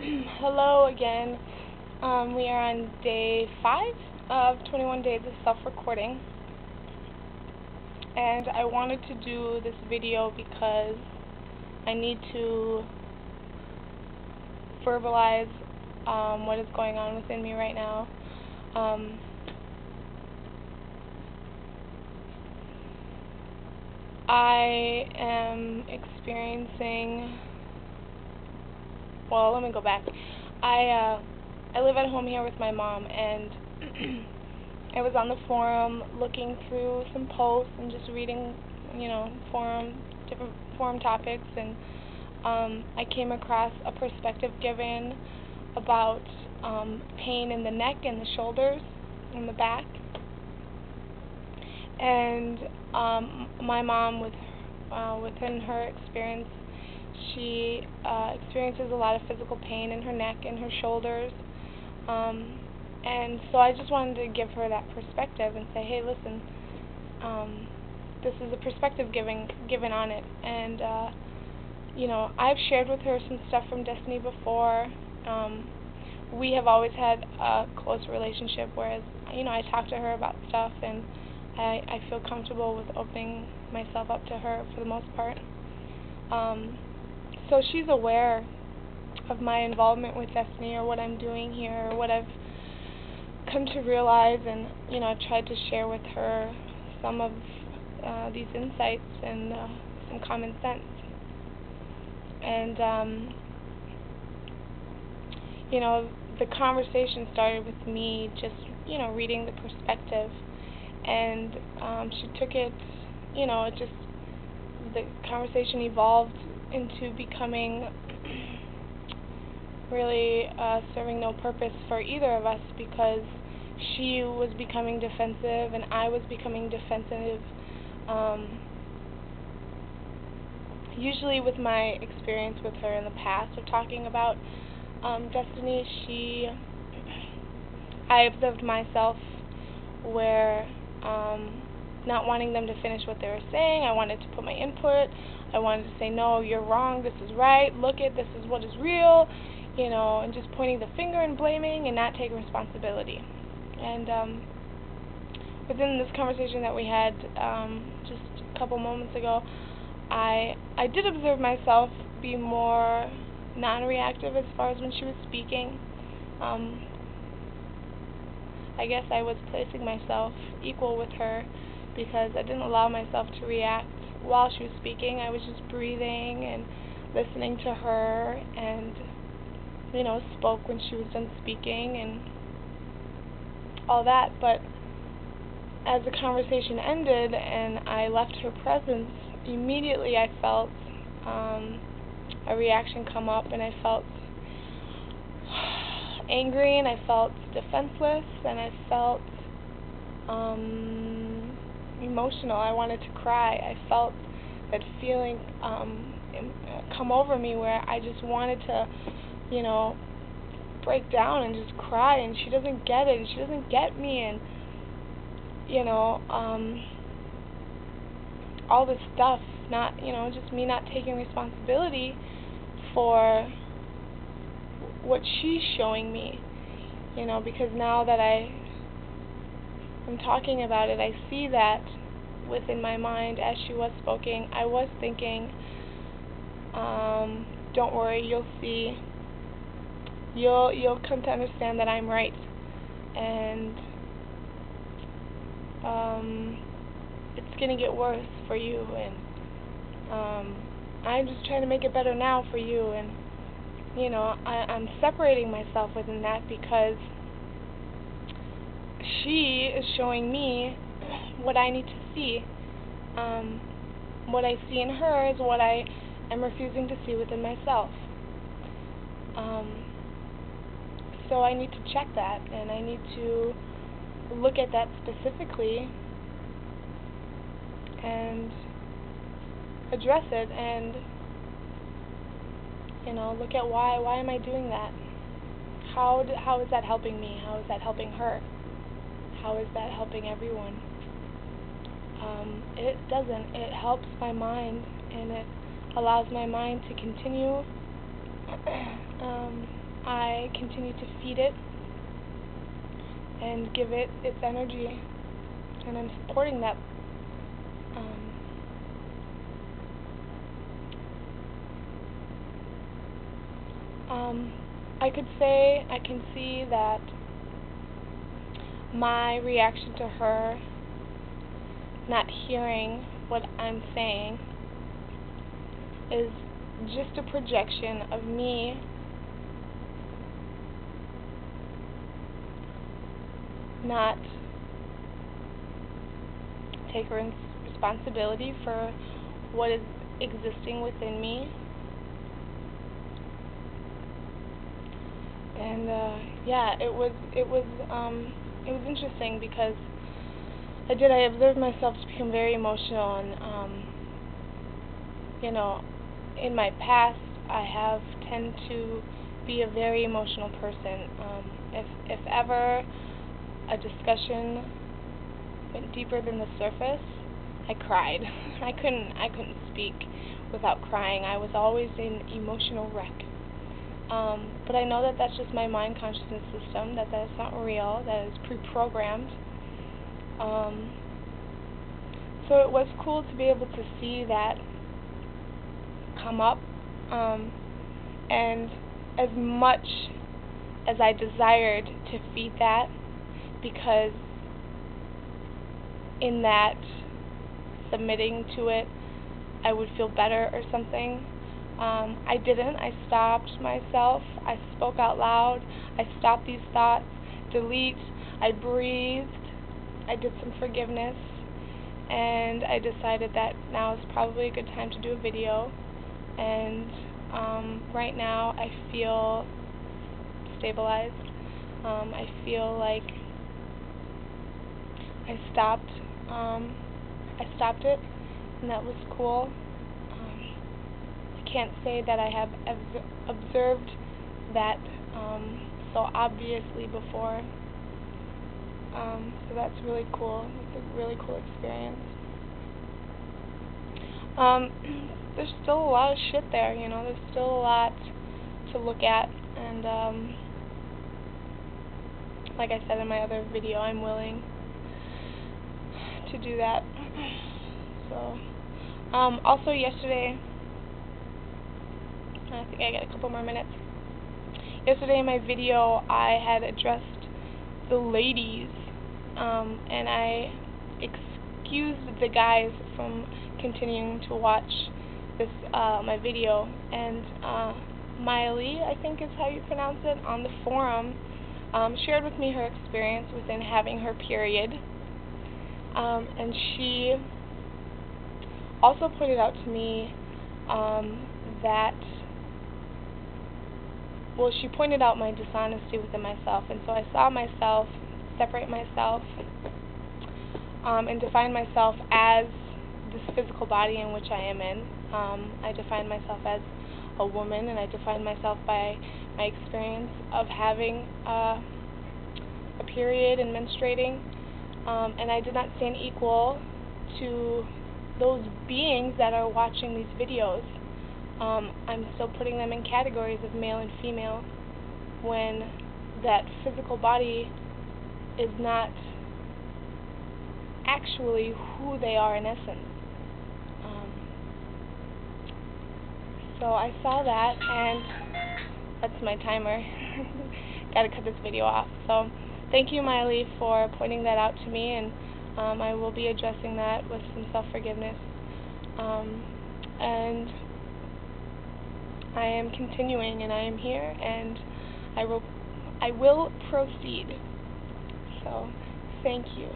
Hello again. We are on day 5 of 21 days of self-recording, and I wanted to do this video because I need to verbalize what is going on within me right now. I am experiencing, well, let me go back. I live at home here with my mom, and I was on the forum looking through some posts and just reading, different forum topics, and I came across a perspective given about pain in the neck and the shoulders and the back. And my mom, within her experience, she experiences a lot of physical pain in her neck and her shoulders. And so I just wanted to give her that perspective and say, hey, listen, this is a perspective given on it. And, I've shared with her some stuff from Destiny before. We have always had a close relationship, whereas, I talk to her about stuff, and I feel comfortable with opening myself up to her for the most part. So she's aware of my involvement with Destiny, or what I'm doing here, or what I've come to realize, and I've tried to share with her some of these insights and some common sense. And the conversation started with me just reading the perspective, and she took it, the conversation evolved into becoming really serving no purpose for either of us, because she was becoming defensive and I was becoming defensive. Usually with my experience with her in the past of talking about Destiny, I observed myself where not wanting them to finish what they were saying. I wanted to put my input. I wanted to say, no, you're wrong, this is right, look it, this is what is real, and just pointing the finger and blaming and not taking responsibility. And within this conversation that we had just a couple moments ago, I did observe myself be more non-reactive as far as when she was speaking. I guess I was placing myself equal with her, because I didn't allow myself to react while she was speaking. I was just breathing and listening to her, and spoke when she was done speaking and all that. But as the conversation ended and I left her presence, immediately I felt a reaction come up, and I felt angry, and I felt defenseless, and I felt emotional. I wanted to cry. I felt that feeling come over me, where I just wanted to break down and just cry, and she doesn't get it, and she doesn't get me, and all this stuff, not just me not taking responsibility for what she's showing me, because now that I'm talking about it, I see that within my mind as she was speaking, I was thinking, don't worry, you'll see, you'll come to understand that I'm right, and it's gonna get worse for you, and I'm just trying to make it better now for you. And I'm separating myself within that, because she is showing me what I need to see. What I see in her is what I am refusing to see within myself. So I need to check that, and I need to look at that specifically and address it, and look at why am I doing that? How is that helping me? How is that helping her? How is that helping everyone? It doesn't. It helps my mind, and it allows my mind to continue I continue to feed it and give it its energy, and I'm supporting that. I could say I can see that my reaction to her not hearing what I'm saying is just a projection of me not taking responsibility for what is existing within me. And yeah, it was interesting because I observed myself to become very emotional, and you know, in my past I have tend to be a very emotional person. If ever a discussion went deeper than the surface, I cried. I couldn't speak without crying. I was always an emotional wreck. But I know that that's just my mind consciousness system, that is not real, that is pre-programmed. So it was cool to be able to see that come up, and as much as I desired to feed that, because in that submitting to it I would feel better or something, I didn't. I stopped myself. I spoke out loud. I stopped these thoughts. Delete. I breathed. I did some forgiveness. And I decided that now is probably a good time to do a video. And right now I feel stabilized. I feel like I stopped it, and that was cool. I can't say that I have observed that so obviously before, so that's really cool. It's a really cool experience. There's still a lot of shit there, you know, there's still a lot to look at, and like I said in my other video, I'm willing to do that. So, also yesterday, I think I got a couple more minutes. Yesterday in my video, I had addressed the ladies, and I excused the guys from continuing to watch this my video. And Miley, I think is how you pronounce it, on the forum, shared with me her experience within having her period, and she also pointed out to me that, well, she pointed out my dishonesty within myself, and so I saw myself separate myself and define myself as this physical body in which I am in. I define myself as a woman, and I define myself by my experience of having a period and menstruating, and I did not stand equal to those beings that are watching these videos. I'm still putting them in categories of male and female when that physical body is not actually who they are in essence. So I saw that, and that's my timer. Gotta cut this video off. So thank you, Miley, for pointing that out to me, and I will be addressing that with some self-forgiveness. And I am continuing, and I am here, and I will proceed. So thank you.